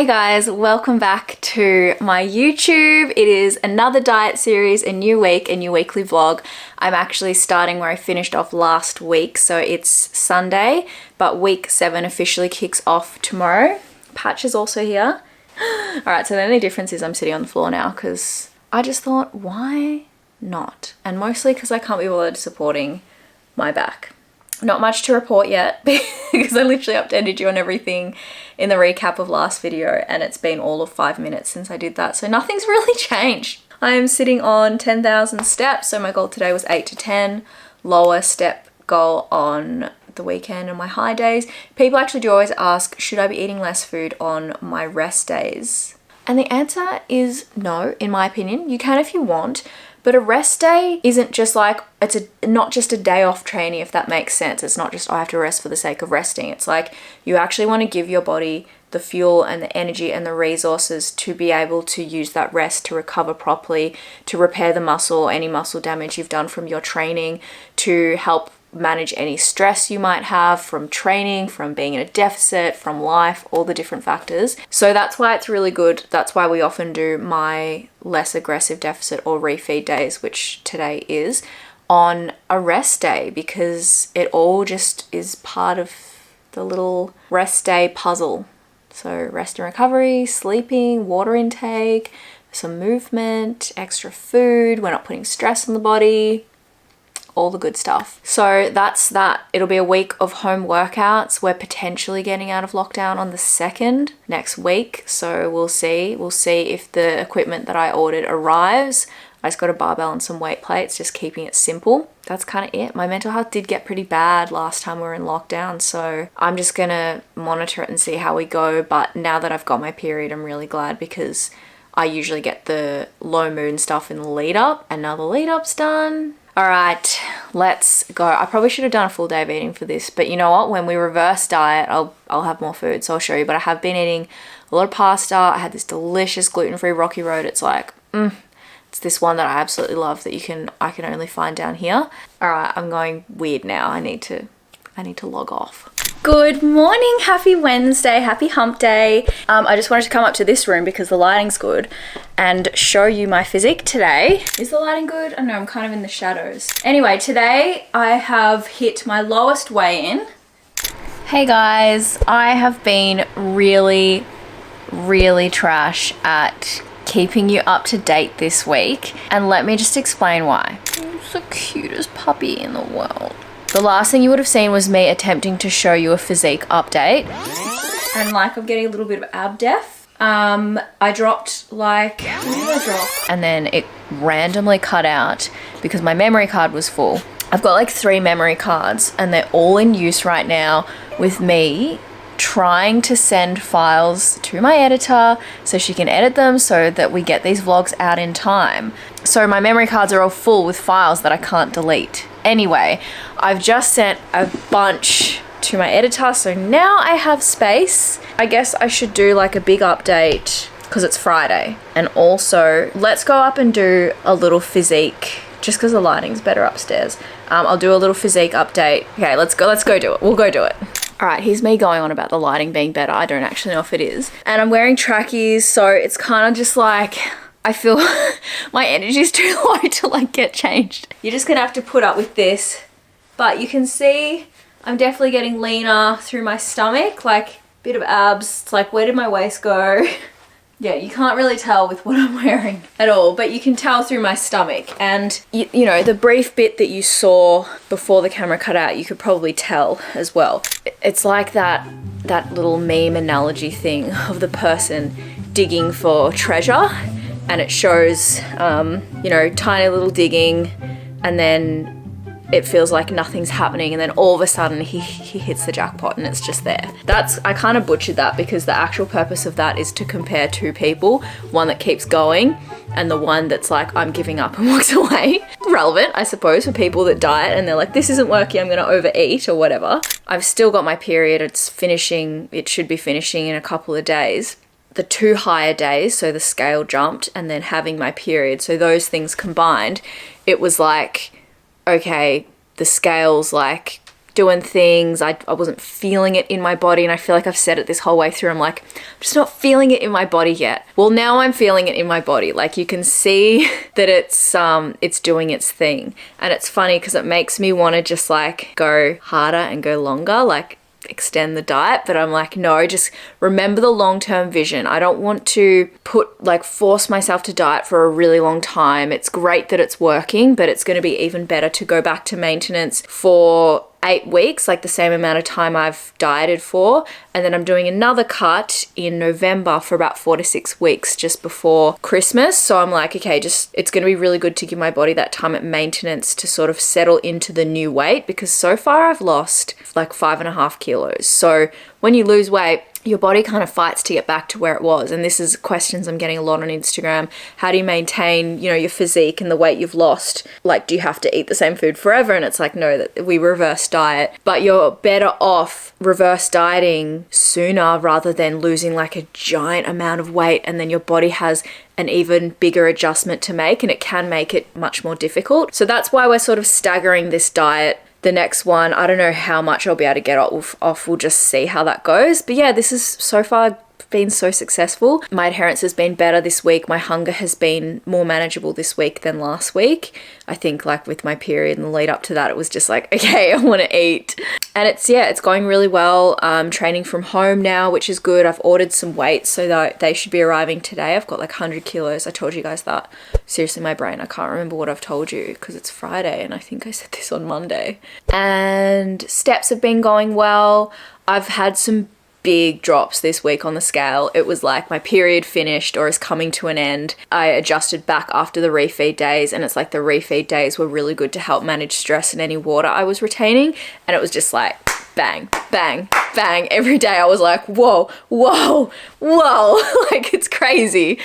Hey guys, welcome back to my YouTube. It is another diet series, a new week, a new weekly vlog. I'm actually starting where I finished off last week, so it's Sunday, but week 7 officially kicks off tomorrow. Patch is also here. Alright, so the only difference is I'm sitting on the floor now because I just thought, why not? And mostly because I can't be bothered supporting my back. Not much to report yet because I literally updated you on everything in the recap of last video and it's been all of 5 minutes since I did that, so nothing's really changed. I am sitting on 10,000 steps, so my goal today was 8 to 10, lower step goal on the weekend and my high days. People actually do always ask, should I be eating less food on my rest days? And the answer is no, in my opinion. You can if you want. But a rest day isn't just like, not just a day off training, if that makes sense. It's not just, I have to rest for the sake of resting. It's like you actually want to give your body the fuel and the energy and the resources to be able to use that rest to recover properly, to repair the muscle, any muscle damage you've done from your training, to help manage any stress you might have from training, from being in a deficit, from life, all the different factors. So that's why it's really good. That's why we often do my less aggressive deficit or refeed days, which today is, on a rest day, because it all just is part of the little rest day puzzle. So rest and recovery, sleeping, water intake, some movement, extra food, we're not putting stress on the body, all the good stuff. So that's that. It'll be a week of home workouts. We're potentially getting out of lockdown on the 2nd next week. So we'll see. We'll see if the equipment that I ordered arrives. I just got a barbell and some weight plates, just keeping it simple. That's kind of it. My mental health did get pretty bad last time we were in lockdown, so I'm just gonna monitor it and see how we go. But now that I've got my period, I'm really glad because I usually get the low mood stuff in the lead up, and now the lead up's done. All right, let's go. I probably should have done a full day of eating for this, but you know what? When we reverse diet, I'll have more food, so I'll show you. But I have been eating a lot of pasta. I had this delicious gluten-free Rocky Road. It's like, it's this one that I absolutely love that I can only find down here. All right, I'm going weird now. I need to log off. Good morning, happy Wednesday, happy hump day. I just wanted to come up to this room because the lighting's good and show you my physique today. Is the lighting good? I know I'm kind of in the shadows. Anyway, today I have hit my lowest weigh-in. Hey guys, I have been really trash at keeping you up to date this week, and let me just explain why. It's the cutest puppy in the world. The last thing you would have seen was me attempting to show you a physique update. And like, I'm getting a little bit of ab def. I dropped like, what did I drop? And then it randomly cut out because my memory card was full. I've got like 3 memory cards and they're all in use right now with me trying to send files to my editor so she can edit them so that we get these vlogs out in time. So my memory cards are all full with files that I can't delete. Anyway, I've just sent a bunch to my editor, so now I have space. I guess I should do like a big update because it's Friday. And also, let's go up and do a little physique just because the lighting's better upstairs. I'll do a little physique update. Okay, let's go do it. We'll go do it. All right, here's me going on about the lighting being better. I don't actually know if it is. And I'm wearing trackies, so it's kind of just like, I feel my energy's too low to like get changed. You're just gonna have to put up with this. But you can see I'm definitely getting leaner through my stomach, like bit of abs. It's like, where did my waist go? Yeah, you can't really tell with what I'm wearing at all, but you can tell through my stomach. And you know, the brief bit that you saw before the camera cut out, you could probably tell as well. It's like that little meme analogy thing of the person digging for treasure, and it shows, you know, tiny little digging, and then it feels like nothing's happening, and then all of a sudden he hits the jackpot and it's just there. I kind of butchered that because the actual purpose of that is to compare 2 people, one that keeps going and the one that's like, I'm giving up and walks away. Relevant, I suppose, for people that diet and they're like, this isn't working, I'm gonna overeat or whatever. I've still got my period, it should be finishing in a couple of days. The 2 higher days, so the scale jumped, and then having my period, so those things combined, it was like, okay, the scale's like doing things. I wasn't feeling it in my body, and I feel like I've said it this whole way through. I'm like, I'm just not feeling it in my body yet. Well, now I'm feeling it in my body. Like, you can see that it's doing its thing. And it's funny because it makes me want to just like go harder and go longer, like extend the diet. But I'm like, no, just remember the long-term vision. I don't want to force myself to diet for a really long time. It's great that it's working, but it's going to be even better to go back to maintenance for 8 weeks, like the same amount of time I've dieted for. And then I'm doing another cut in November for about 4 to 6 weeks just before Christmas. So I'm like, okay, it's going to be really good to give my body that time at maintenance to sort of settle into the new weight, because so far I've lost like 5.5 kilos. So when you lose weight, your body kind of fights to get back to where it was. And this is questions I'm getting a lot on Instagram. How do you maintain, your physique and the weight you've lost? Like, do you have to eat the same food forever? And it's like, no, that we reverse diet. But you're better off reverse dieting sooner rather than losing like a giant amount of weight, and then your body has an even bigger adjustment to make, and it can make it much more difficult. So that's why we're sort of staggering this diet. The next one, I don't know how much I'll be able to get off. We'll just see how that goes. But yeah, this is so far been so successful. My adherence has been better this week. My hunger has been more manageable this week than last week. I think like with my period and the lead up to that, it was just like, okay, I want to eat. And it's going really well. I'm training from home now, which is good. I've ordered some weights so that they should be arriving today. I've got like 100 kilos. I told you guys that. Seriously, my brain, I can't remember what I've told you because it's Friday and I think I said this on Monday. And steps have been going well. I've had some big drops this week on the scale. It was like my period finished or is coming to an end. I adjusted back after the refeed days, and it's like the refeed days were really good to help manage stress and any water I was retaining. And it was just like bang, bang, bang. Every day I was like, whoa, whoa, whoa. Like, it's crazy.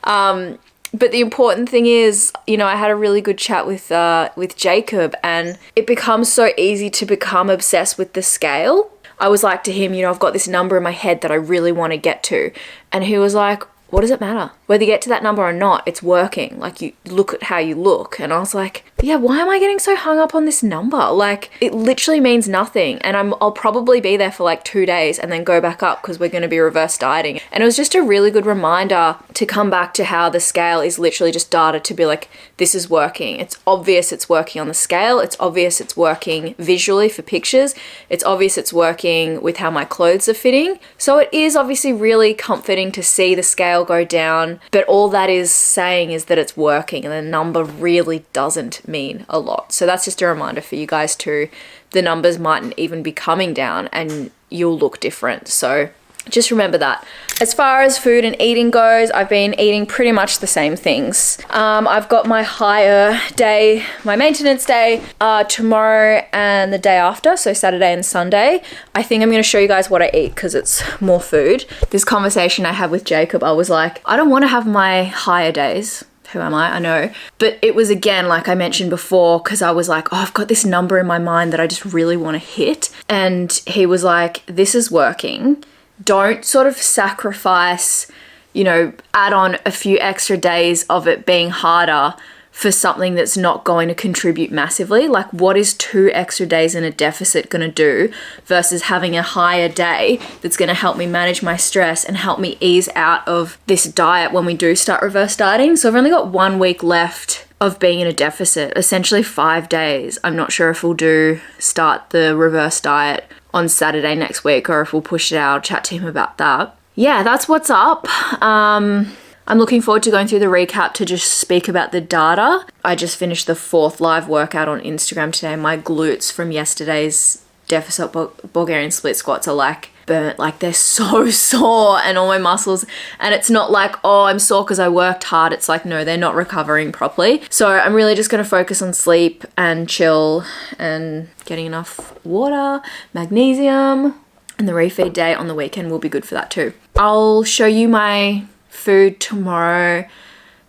But the important thing is, I had a really good chat with Jacob, and it becomes so easy to become obsessed with the scale. I was like to him, I've got this number in my head that I really want to get to. And he was like, what does it matter? Whether you get to that number or not, it's working. Like, you look at how you look. And I was like, yeah, why am I getting so hung up on this number? Like, it literally means nothing. And I'll probably be there for like 2 days and then go back up because we're going to be reverse dieting. And it was just a really good reminder to come back to how the scale is literally just data to be like, this is working. It's obvious it's working on the scale. It's obvious it's working visually for pictures. It's obvious it's working with how my clothes are fitting. So it is obviously really comforting to see the scale go down, but all that is saying is that it's working, and the number really doesn't mean a lot. So that's just a reminder for you guys too. The numbers mightn't even be coming down and you'll look different. So just remember that. As far as food and eating goes, I've been eating pretty much the same things. I've got my higher day, my maintenance day, tomorrow and the day after, so Saturday and Sunday. I think I'm going to show you guys what I eat because it's more food. This conversation I had with Jacob, I was like, I don't want to have my higher days. Who am I? I know. But it was, again, like I mentioned before, because I was like, I've got this number in my mind that I just really want to hit. And he was like, this is working. Don't sort of sacrifice, add on a few extra days of it being harder for something that's not going to contribute massively. Like, what is 2 extra days in a deficit going to do versus having a higher day that's going to help me manage my stress and help me ease out of this diet when we do start reverse dieting? So I've only got 1 week left of being in a deficit, essentially 5 days. I'm not sure if we'll start the reverse diet on Saturday next week or if we'll push it out. I'll chat to him about that. Yeah, that's what's up. I'm looking forward to going through the recap to just speak about the data. I just finished the 4th live workout on Instagram today. My glutes from yesterday's deficit Bulgarian split squats are like burnt, like they're so sore, and all my muscles, and it's not like, oh, I'm sore because I worked hard. It's like, no, they're not recovering properly. So I'm really just going to focus on sleep and chill and getting enough water, magnesium, and the refeed day on the weekend will be good for that too. I'll show you my food tomorrow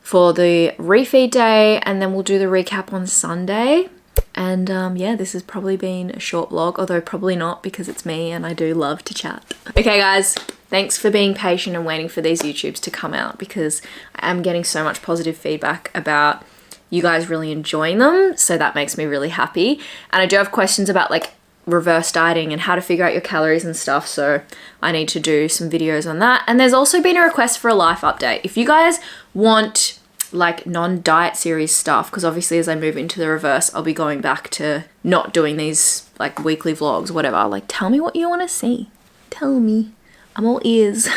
for the refeed day, and then we'll do the recap on Sunday. And yeah, this has probably been a short vlog, although probably not because it's me and I do love to chat. Okay guys, thanks for being patient and waiting for these YouTubes to come out, because I am getting so much positive feedback about you guys really enjoying them. So that makes me really happy. And I do have questions about like reverse dieting and how to figure out your calories and stuff. So I need to do some videos on that. And there's also been a request for a life update. If you guys want like non-diet series stuff, because obviously as I move into the reverse, I'll be going back to not doing these like weekly vlogs, whatever. Like, tell me what you want to see. Tell me. I'm all ears.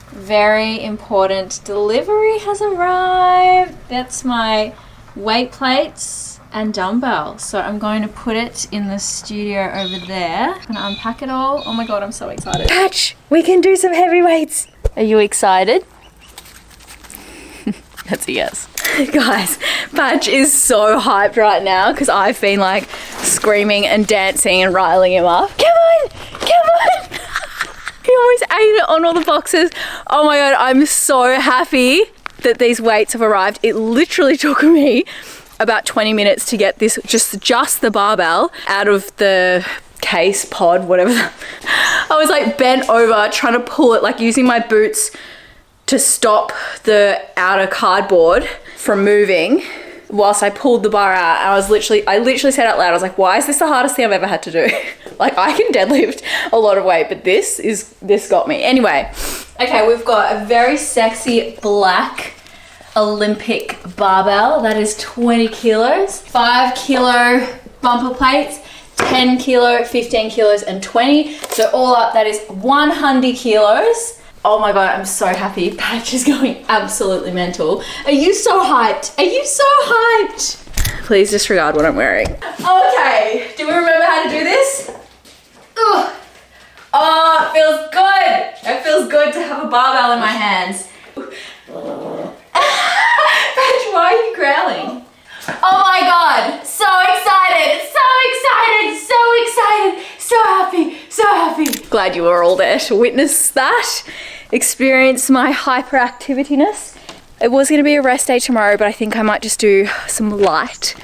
Very important delivery has arrived. That's my weight plates and dumbbell. So I'm going to put it in the studio over there. I'm gonna unpack it all. Oh my God, I'm so excited. Patch, we can do some heavy weights. Are you excited? That's a yes. Guys, Patch is so hyped right now because I've been like screaming and dancing and riling him up. Come on, come on. He almost ate it on all the boxes. Oh my God, I'm so happy that these weights have arrived. It literally took me about 20 minutes to get this, just the barbell out of the case, pod, whatever. I was like bent over trying to pull it, like using my boots to stop the outer cardboard from moving whilst I pulled the bar out. And I literally said out loud, I was like, why is this the hardest thing I've ever had to do? Like, I can deadlift a lot of weight, but this got me. Anyway, okay, we've got a very sexy black Olympic barbell that is 20 kilos, 5 kilo bumper plates, 10 kilo, 15 kilos, and 20. So all up, that is 100 kilos. Oh my God, I'm so happy. Patch is going absolutely mental. Are you so hyped? Are you so hyped? Please disregard what I'm wearing. Okay, do we remember how to do this? Ugh. Oh, it feels good. It feels good to have a barbell in my hands. Patch, why are you growling? Oh my God, so excited, so excited, so excited, so happy, so happy. Glad you were all there to witness that, experience my hyperactivityness. It was gonna be a rest day tomorrow, but I think I might just do some light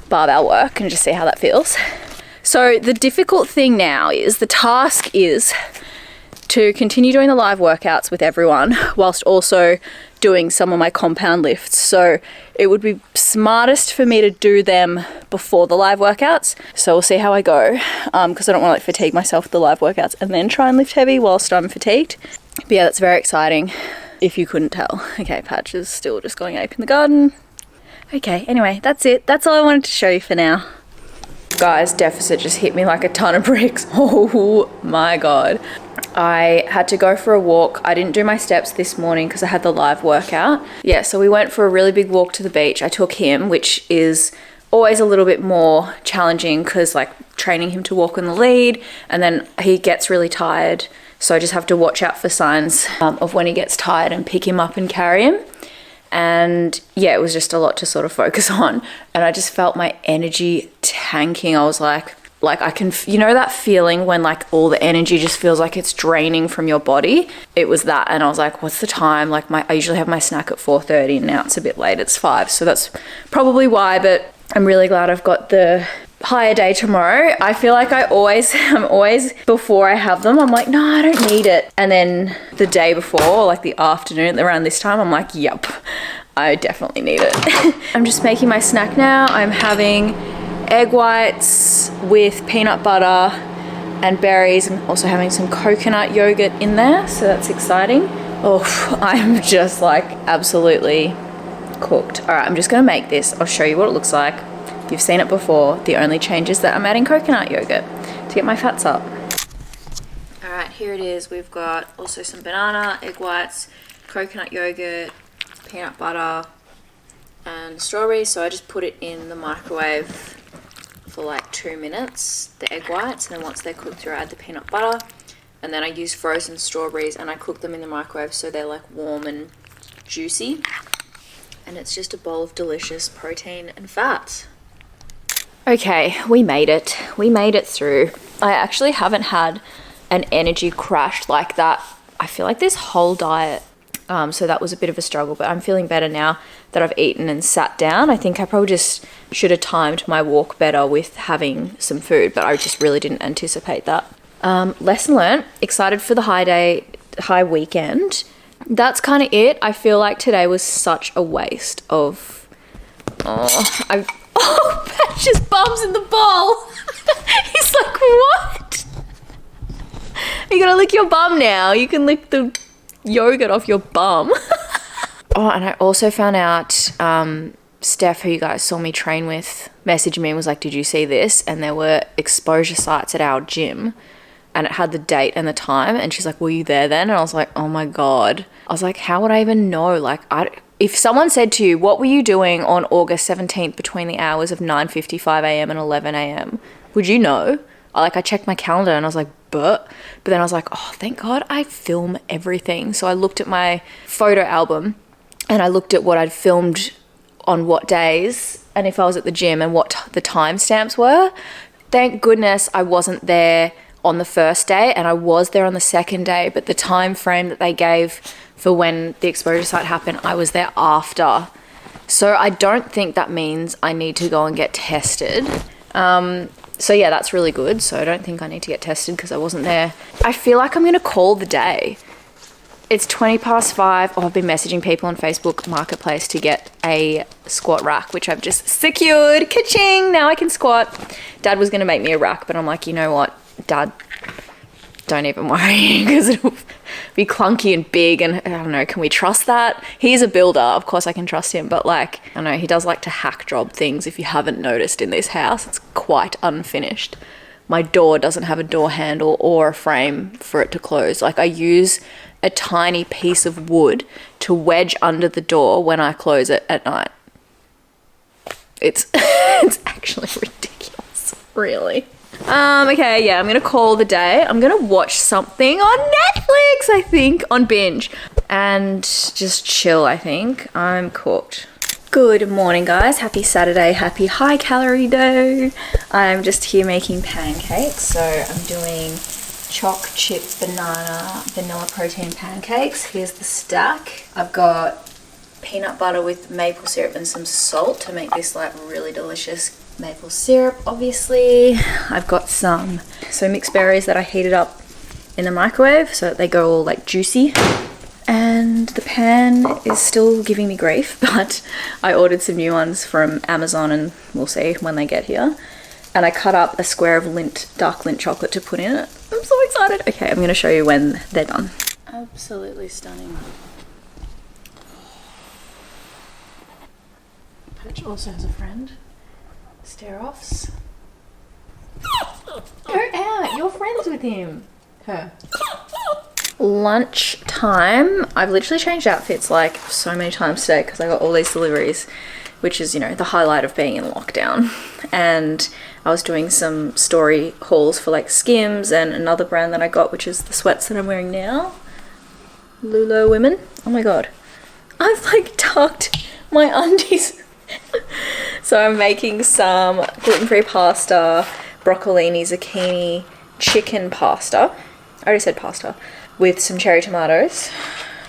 barbell work and just see how that feels. So the difficult thing now is, the task is to continue doing the live workouts with everyone whilst also doing some of my compound lifts. So it would be smartest for me to do them before the live workouts. So we'll see how I go, because I don't want to like fatigue myself with the live workouts and then try and lift heavy whilst I'm fatigued. But yeah, that's very exciting if you couldn't tell. Okay, Patch is still just going ape in the garden. Okay, anyway, that's it. That's all I wanted to show you for now. Guys, deficit just hit me like a ton of bricks. Oh my God. I had to go for a walk. I didn't do my steps this morning because I had the live workout. Yeah, so we went for a really big walk to the beach. I took him, which is always a little bit more challenging because like training him to walk in the lead, and then he gets really tired. So I just have to watch out for signs of when he gets tired and pick him up and carry him. And yeah, it was just a lot to sort of focus on. And I just felt my energy tanking. I was like I can, you know that feeling when like all the energy just feels like it's draining from your body? It was that. And I was like, what's the time? Like I usually have my snack at 4:30 and now it's a bit late, it's 5. So that's probably why, but I'm really glad I've got the higher day tomorrow. I feel like I'm always, before I have them, I'm like, no, I don't need it. And then the day before, like the afternoon around this time, I'm like, yep, I definitely need it. I'm just making my snack now. I'm having egg whites with peanut butter and berries. I'm also having some coconut yogurt in there, so that's exciting. Oh, I'm just like absolutely cooked. All right, I'm just gonna make this. I'll show you what it looks like. You've seen it before. The only change is that I'm adding coconut yogurt to get my fats up. All right, here it is. We've got also some banana, egg whites, coconut yogurt, peanut butter, and strawberries. So I just put it in the microwave for like 2 minutes, the egg whites, and then once they're cooked through, I add the peanut butter, and then I use frozen strawberries and I cook them in the microwave so they're like warm and juicy, and it's just a bowl of delicious protein and fat. Okay, we made it through. I actually haven't had an energy crash like that, I feel like, this whole diet. So that was a bit of a struggle, but I'm feeling better now that I've eaten and sat down. I think I probably just should have timed my walk better with having some food, but I just really didn't anticipate that. Lesson learned. Excited for the high weekend. That's kind of it. I feel like today was such a waste of... Patch just bums in the bowl. He's was like, what? You gotta lick your bum now. You can lick the yogurt off your bum. Oh, and I also found out Steph, who you guys saw me train with, messaged me and was like, did you see this? And there were exposure sites at our gym and it had the date and the time. And she's like, were you there then? And I was like, oh my God. I was like, how would I even know? Like, if someone said to you, what were you doing on August 17th between the hours of 9:55 a.m. and 11 a.m.? Would you know? I checked my calendar and I was like, but then I was like, oh, thank God I film everything. So I looked at my photo album and I looked at what I'd filmed on what days and if I was at the gym and what the timestamps were. Thank goodness I wasn't there on the first day and I was there on the second day, but the time frame that they gave for when the exposure site happened, I was there after. So I don't think that means I need to go and get tested. So yeah, that's really good. So I don't think I need to get tested because I wasn't there. I feel like I'm going to call the day. It's 5:20. Oh, I've been messaging people on Facebook Marketplace to get a squat rack, which I've just secured. Ka-ching! Now I can squat. Dad was going to make me a rack, but I'm like, you know what, Dad, don't even worry because it'll be clunky and big and I don't know, can we trust that? He's a builder, of course I can trust him, but like, I don't know, he does like to hack job things. If you haven't noticed in this house, it's quite unfinished. My door doesn't have a door handle or a frame for it to close. Like I use a tiny piece of wood to wedge under the door when I close it at night. It's it's actually ridiculous, really. Okay, yeah, I'm gonna call the day. I'm gonna watch something on Netflix, I think, on binge, and just chill, I think. I'm cooked. Good morning, guys. Happy Saturday, happy high calorie day. I'm just here making pancakes. So I'm doing choc chip banana vanilla protein pancakes. Here's the stack. I've got peanut butter with maple syrup and some salt to make this like really delicious maple syrup. Obviously I've got some mixed berries that I heated up in the microwave so that they go all like juicy, and the pan is still giving me grief, but I ordered some new ones from Amazon and we'll see when they get here. And I cut up a square of dark Lindt chocolate to put in it. I'm so excited. Okay, I'm going to show you when they're done. Absolutely stunning. Patch also has a friend. Stare-offs. Go out. You're friends with him. Her. Lunch time. I've literally changed outfits like so many times today because I got all these deliveries, which is, you know, the highlight of being in lockdown. And I was doing some story hauls for like Skims and another brand that I got, which is the sweats that I'm wearing now. Lululemon. Oh my God. I've like tucked my undies. So I'm making some gluten-free pasta, broccolini, zucchini, chicken pasta. I already said pasta. With some cherry tomatoes.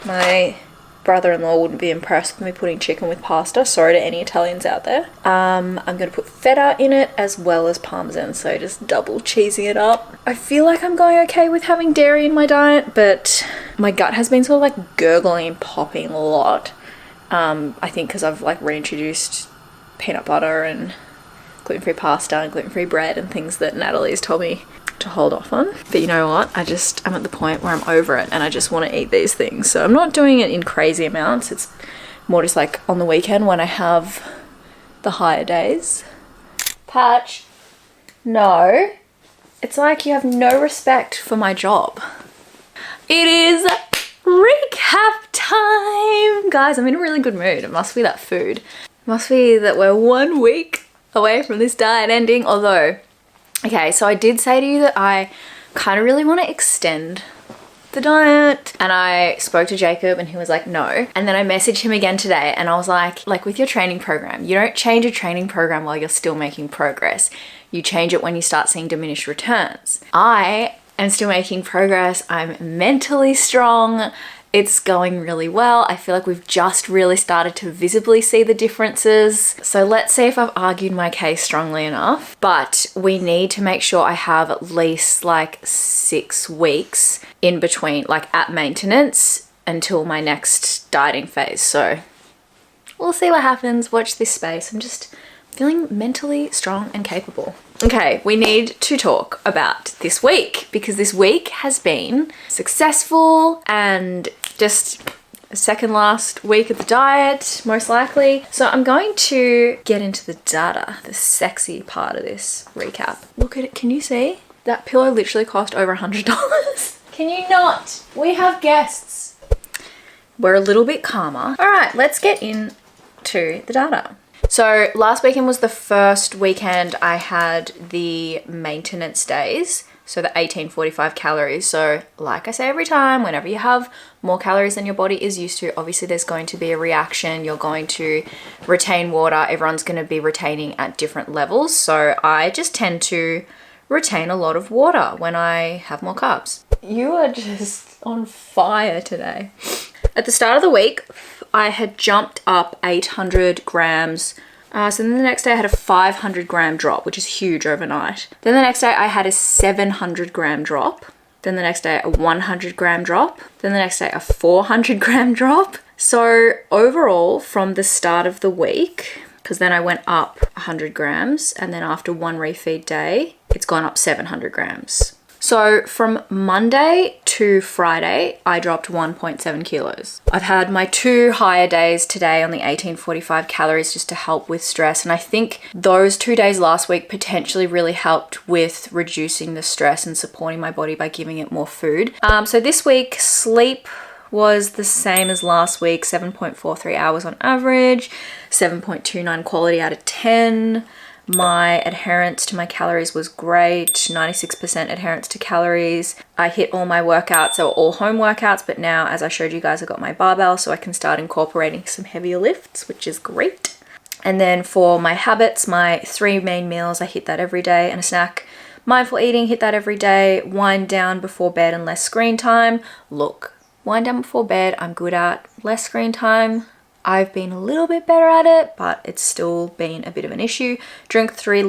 My brother-in-law wouldn't be impressed with me putting chicken with pasta. Sorry to any Italians out there. I'm going to put feta in it as well as parmesan, so just double cheesing it up. I feel like I'm going okay with having dairy in my diet, but my gut has been sort of like gurgling and popping a lot. I think because I've like reintroduced peanut butter and gluten-free pasta and gluten-free bread and things that Natalie's told me to hold off on. But you know what? I'm at the point where I'm over it and I just want to eat these things. So I'm not doing it in crazy amounts. It's more just like on the weekend when I have the higher days. Patch. No. It's like you have no respect for my job. It is recap time. Guys, I'm in a really good mood. It must be that food. It must be that we're 1 week away from this diet ending. Although, okay, so I did say to you that I kind of really want to extend the diet, and I spoke to Jacob and he was like, no. And then I messaged him again today and I was like with your training program, you don't change a training program while you're still making progress. You change it when you start seeing diminished returns. I am still making progress. I'm mentally strong. It's going really well. I feel like we've just really started to visibly see the differences. So let's see if I've argued my case strongly enough. But we need to make sure I have at least like 6 weeks in between, like at maintenance until my next dieting phase. So we'll see what happens. Watch this space. I'm just feeling mentally strong and capable. Okay, we need to talk about this week because this week has been successful and just second last week of the diet, most likely. So I'm going to get into the data, the sexy part of this recap. Look at it. Can you see? That pillow literally cost over $100. Can you not? We have guests. We're a little bit calmer. All right, let's get into the data. So last weekend was the first weekend I had the maintenance days. So the 1845 calories. So like I say every time, whenever you have more calories than your body is used to, obviously there's going to be a reaction. You're going to retain water. Everyone's going to be retaining at different levels. So I just tend to retain a lot of water when I have more carbs. You are just on fire today. At the start of the week, I had jumped up 800 grams. So then the next day I had a 500 gram drop, which is huge overnight. Then the next day I had a 700 gram drop. Then the next day a 100 gram drop. Then the next day a 400 gram drop. So overall from the start of the week, because then I went up 100 grams and then after one refeed day, it's gone up 700 grams. So from Monday to Friday, I dropped 1.7 kilos. I've had my 2 higher days today on the 1845 calories just to help with stress. And I think those 2 days last week potentially really helped with reducing the stress and supporting my body by giving it more food. So this week, sleep was the same as last week, 7.43 hours on average, 7.29 quality out of 10. My adherence to my calories was great, 96% adherence to calories. I hit all my workouts, so all home workouts, but now as I showed you guys, I got my barbell so I can start incorporating some heavier lifts, which is great. And then for my habits, my 3 main meals, I hit that every day and a snack. Mindful eating, hit that every day. Wind down before bed and less screen time. Look, wind down before bed, I'm good at. Less screen time, I've been a little bit better at it, but it's still been a bit of an issue. Drink 3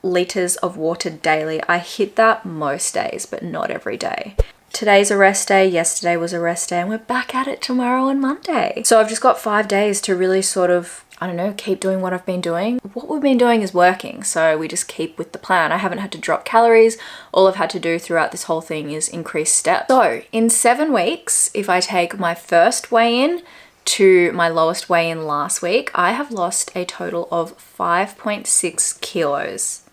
liters of water daily. I hit that most days, but not every day. Today's a rest day, yesterday was a rest day, and we're back at it tomorrow and Monday. So I've just got 5 days to really sort of, I don't know, keep doing what I've been doing. What we've been doing is working, so we just keep with the plan. I haven't had to drop calories. All I've had to do throughout this whole thing is increase steps. So in 7 weeks, if I take my first weigh-in to my lowest weigh-in last week, I have lost a total of 5.6 kilos.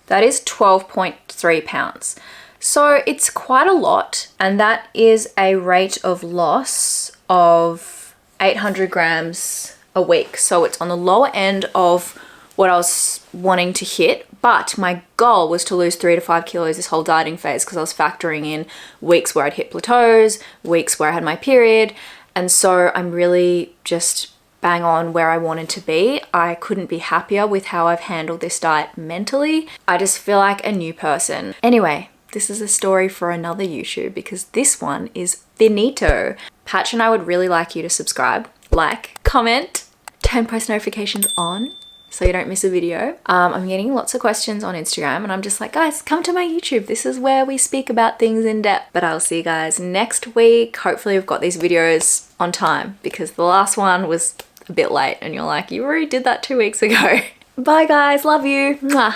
That is 12.3 pounds. So it's quite a lot, and that is a rate of loss of 800 grams a week. So it's on the lower end of what I was wanting to hit, but my goal was to lose 3 to 5 kilos this whole dieting phase because I was factoring in weeks where I'd hit plateaus, weeks where I had my period. And so I'm really just bang on where I wanted to be. I couldn't be happier with how I've handled this diet mentally. I just feel like a new person. Anyway, this is a story for another YouTube because this one is finito. Patch and I would really like you to subscribe, like, comment, turn post notifications on so you don't miss a video. I'm getting lots of questions on Instagram and I'm just like, guys, come to my YouTube. This is where we speak about things in depth. But I'll see you guys next week. Hopefully we've got these videos on time because the last one was a bit late and you're like, you already did that 2 weeks ago. Bye guys, love you. Mwah.